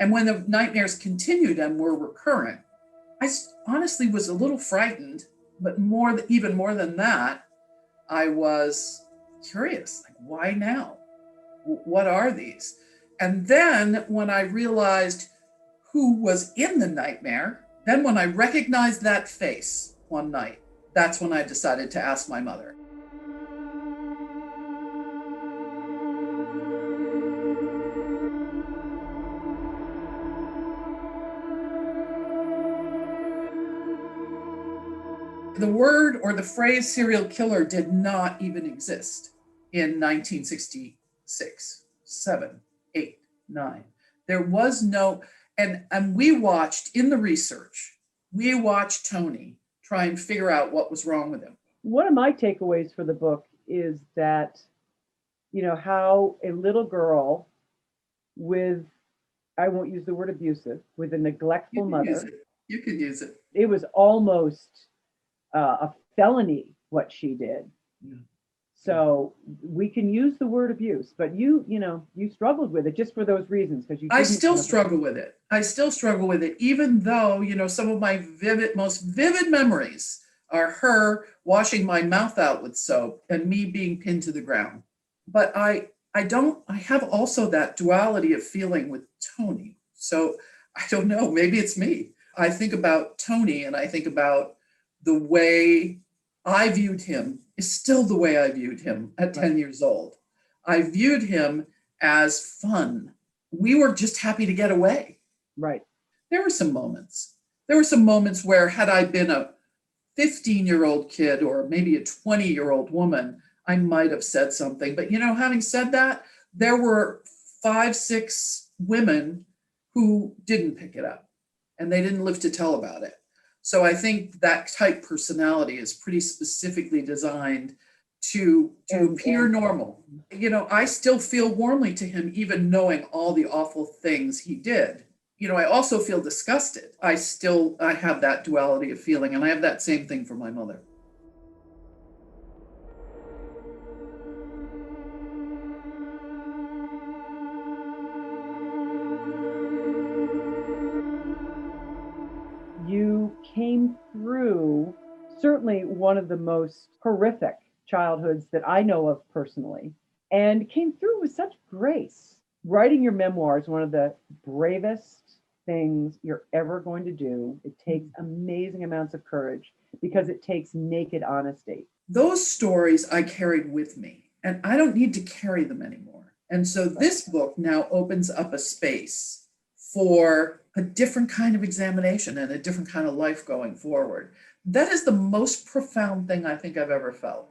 And when the nightmares continued and were recurrent, honestly was a little frightened, but even more than that, I was curious, like, why now? What are these? And then when I realized who was in the nightmare, then when I recognized that face one night, that's when I decided to ask my mother. The word or the phrase serial killer did not even exist in 1966, 7, 8, 9. There was no, and we watched in the research, we watched Tony try and figure out what was wrong with him. One of my takeaways for the book is that, how a little girl with, I won't use the word abusive, with a neglectful mother. You can use it. It was almost a felony what she did. Yeah. So we can use the word abuse, but you struggled with it just for those reasons, because I still struggle with it. I still struggle with it, even though, some of my most vivid memories are her washing my mouth out with soap and me being pinned to the ground. But I have also that duality of feeling with Tony. So I don't know, maybe it's me. I think about Tony and I think about the way I viewed him is still the way I viewed him at 10 years old. I viewed him as fun. We were just happy to get away. Right. There were some moments. Where had I been a 15-year-old kid or maybe a 20-year-old woman, I might have said something. But, having said that, there were 5, 6 women who didn't pick it up and they didn't live to tell about it. So I think that type personality is pretty specifically designed to appear normal. I still feel warmly to him, even knowing all the awful things he did. I also feel disgusted. I have that duality of feeling, and I have that same thing for my mother. You came through certainly one of the most horrific childhoods that I know of personally, and came through with such grace. Writing your memoir is one of the bravest things you're ever going to do. It takes amazing amounts of courage because it takes naked honesty. Those stories I carried with me, and I don't need to carry them anymore. And so this book now opens up a space for a different kind of examination and a different kind of life going forward. That is the most profound thing I think I've ever felt.